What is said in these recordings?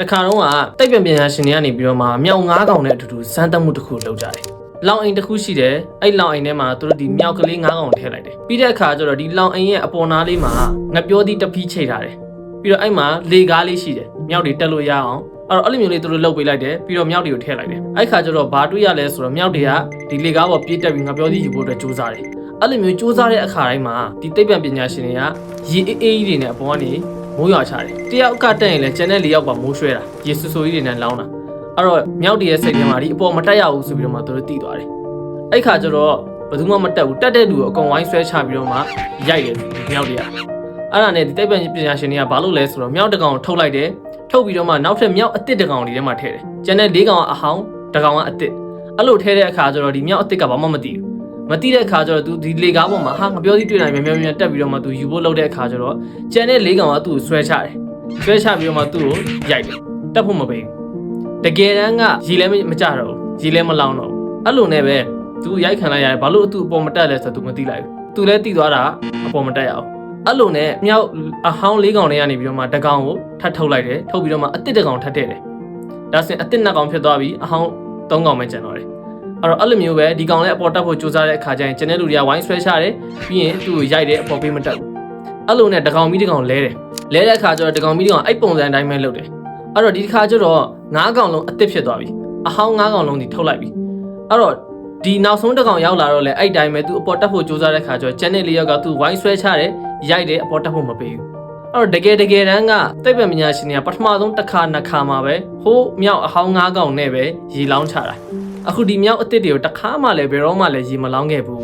တခါတော့ကတိတ်ပြန်ပြန်ရှင်တွေကနေပြီးတော့မှမြောက်9កောင်နဲ့အတူတူစမ်းသပ်မှုတစ်ခုလုပ်ကြတယ်။လောင်အိမ်တစ်ခုရှိတယ်။အဲ့လောင်အိမ်ထဲမှာသူတို့ဒီမြောက်ကလေး9កောင်ထည့်လိုက်တယ်။ပြီးတဲ့အခါကျတော့ဒီလောင်အိမ်ရဲ့အပေါ်နားလေးမှာငပြောသီးတစ်ဖီးချိတ်ထားတယ်။ပြီးတော့အဲ့မှာလေကားလေးရှိတယ်။မြောက်တွေတက်လို့ရအောင်အဲ့လိုမျိုးလေးသူတို့လှုပ်ပေးလိုက်တယ်။ပြီးတော့မြောက်တွေကိုထည့်လိုက်တယ်။အဲ့ခါကျတော့ဘာတွေ့ရလဲဆိုတော့မြောက်တွေကဒီလေကားပေါ်ပြေးတက်ပြီးငပြောသီးယူဖို့အတွက်ကြိုးစားတယ်။အဲ့လိုမျိုးကြိုးစားတဲ့အခါတိုင်းမှာဒီတိတ်ပြန်ပညာရှင်တွေကရေအေးကြီးတွေနဲ့အပေါ်ကနေမိုးရွာချတယ်။တယောက်ကတက်ရင်လည်းကျန်တဲ့၄ယောက်ပါမိုးရွှဲတာရေဆူဆူကြီးတွေနဲ့လောင်းတာအဲ့တော့မြောက်တရဲ့စိတ်ထဲမှာဒီအပေါ်မတက်ရဘူးဆိုပြီးတော့မှသူတို့တီးသွားတယ်အဲ့ခါကျတော့ဘယ်သူမှမတက်ဘူးတက်တဲ့လူကိုအကုန်ဝိုင်းဆွဲချပြီးတော့မှရိုက်တယ်မြောက်တရအဲ့ဒါနဲ့ဒီတိတ်ပညာရှင်တွေကဘာလို့လဲဆိုတော့မြောက်တကောင်ထုတ်လိုက်တယ်ထုတ်ပြီးတော့မှနောက်ထပ်မြောက်အစ်စ်တကောင်တွေထဲမှာထည့်တယ်ကျန်တဲ့၄ကောင်ကအဟောင်းတကောင်ကအစ်စ်အဲ့လိုထည့်တဲ့အခါကျတော့ဒီမြောက်အစ်စ်ကဘာမှမသိဘူးမသိတဲ့အခါကျတော့သူဒီလေကားပေါ်မှာဟာငပြောသီးတွေ့နိုင်မြန်တက်ပြီးတော့မှသူယူဖို့လုပ်တဲ့အခါကျတော့ကျန်တဲ့၄ကောင်ကသူ့ကိုဆွဲချတယ်ဆွဲချပြီးတော့မှသူ့ကိုရိုက်တယ်တက်ဖို့မပေးဘူးတကယ်တမ်းကရေလည်းမကြတော့ဘူးရေလည်းမလောင်တော့ဘူးအဲ့လိုနဲ့ပဲသူရိုက်ခံလိုက်ရတယ်ဘာလို့သူ့အပေါ်မတက်လဲဆိုတော့သူမသိလိုက်ဘူးသူလည်းသိသွားတာအပေါ်မတက်ရအောင်အဲ့လိုနဲ့မြောက်အဟောင်း၄ကောင်တွေကနေပြီးတော့မှတကောင်ကိုထပ်ထုတ်လိုက်တယ်ထုတ်ပြီးတော့မှအစ်စ်တကောင်ထပ်ထည့်တယ်ဒါဆိုရင်အစ်စ်2ကောင်ဖြစ်သွားပြီးအဟောင်း3ကောင်ပဲကျန်တော့တယ်အဲ့လိုမျိုးပဲဒီကောင်လည်းအပေါ်တက်ဖို့ကြိုးစားတဲ့အခါကျရင်ကျန်တဲ့လူတွေကဝိုင်းဆွဲချတယ်ပြီးရင်သူ့ကိုရိုက်တယ်အပေါ်ပေးမတက်ဘူးအဲ့လိုနဲ့တကောင်ပြီးတကောင်လဲတယ်လဲတဲ့အခါကျတော့တကောင်ပြီးတကောင်အဲ့ပုံစံအတိုင်းပဲလုပ်တယ်အဲ့တော့ဒီတစ်ခါကျတော့9ကောင်လုံးအစ်စ်ဖြစ်သွားပြီအဟောင်း9ကောင်လုံးဒီထုတ်လိုက်ပြီအဲ့တော့ဒီနောက်ဆုံးတစ်ကောင်ရောက်လာတော့လေအဲ့တိုင်းပဲသူအပေါ်တက်ဖို့ကြိုးစားတဲ့ခါကျတော့ကျန်တဲ့၄ယောက်ကသူဝိုင်းဆွဲချတယ်ရိုက်တယ်အပေါ်တက်ဖို့မပေးဘူးအဲ့တော့တကယ်တမ်းကတိတ်ပံပညာရှင်တွေကပထမဆုံးတစ်ခါနှစ်ခါမှာပဲဟိုးမြောက်အဟောင်း9ကောင်နဲ့ပဲရေလောင်းချတာအခုဒီမြောက်အစ်စ်တွေကိုတစ်ခါမှလည်းဘယ်တော့မှလည်းရေမလောင်းခဲ့ဘူး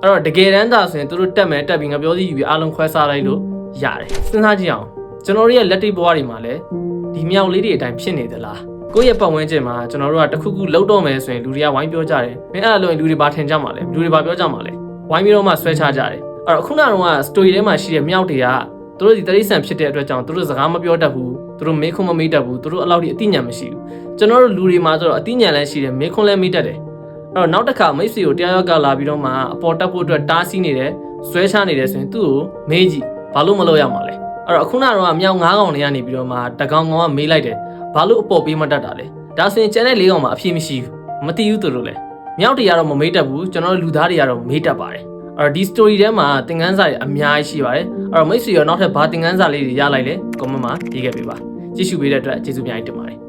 အဲ့တော့တကယ်တမ်းသာဆိုရင်သူတို့တက်မယ်တက်ပြီးငပြောသီးယူပြီးအားလုံးခွဲစားလိုက်လို့ရတယ်စဉ်းစားကြည့်အောင်ကျွန်တော်တို့ရဲ့လက်တွေ့ဘဝတွေမှာလည်းဒီမြောက်လေးတွေအတိုင်းဖြစ်နေသလားကိုယ့်ရဲ့ပတ်ဝန်းကျင်မှာကျွန်တော်တို့ကတခုခုလှုပ်တော့မယ်ဆိုရင်လူတွေကဝိုင်းပြောကြတယ်မင်းအဲ့လိုရင်လူတွေဘာထင်ကြမှာလဲလူတွေဘာပြောကြမှာလဲဝိုင်းပြီးတော့မှဆွဲချကြတယ်အဲ့တော့ခုနကတော့ story ထဲမှာရှိတဲ့မြောက်တွေကသူတို့ဒီတရိษံဖြစ်တဲ့အတွက်ကြောင့်သူတို့စကားမပြောတတ်ဘူးသူတို့မေးခွန်းမမေးတတ်ဘူးသူတို့အလောက်ထိအသိဉာဏ်မရှိဘူးကျွန်တော်တို့လူတွေမှာဆိုတော့အသိဉာဏ်လည်းရှိတယ်မေးခွန်းလည်းမေးတတ်တယ်အဲ့တော့နောက်တစ်ခါမိတ်ဆွေကိုတရားရောက်ကလာပြီးတော့မှအပေါ်တက်ဖို့အတွက်တားဆီးနေတယ်ဆွဲချနေတယ်ဆိုရင်သူ့ကိုမေးကြည့်ဘာလို့မလုပ်ရမှာလဲအဲ့တော့ခုနကတော့မြောက်9ကောင်တွေကနေပြီးတော့မှတကောင်ကောင်ကမေးလိုက်တယ်ဘာလို့အပေါ်ပေးမတတ်တာလဲဒါဆိုရင်ကျန်တဲ့၄ကောင်မှာအဖြေမရှိဘူးမသိဘူးသူတို့လည်းမြောက်တွေကတော့မမေးတတ်ဘူးကျွန်တော်တို့လူသားတွေကတော့မေးတတ်ပါတယ်အဲ့တော့ဒီ story ထဲမှာသင်ခန်းစာတွေအများကြီးရှိပါတယ်အဲ့တော့မိတ်ဆွေရောနောက်ထပ်ဘာသင်ခန်းစာလေးတွေရလိုက်လဲ comment မှာရေးခဲ့ပေးပါကြည့်ရှုပေးတဲ့အတွက်ကျေးဇူးများကြီးတင်ပါတယ်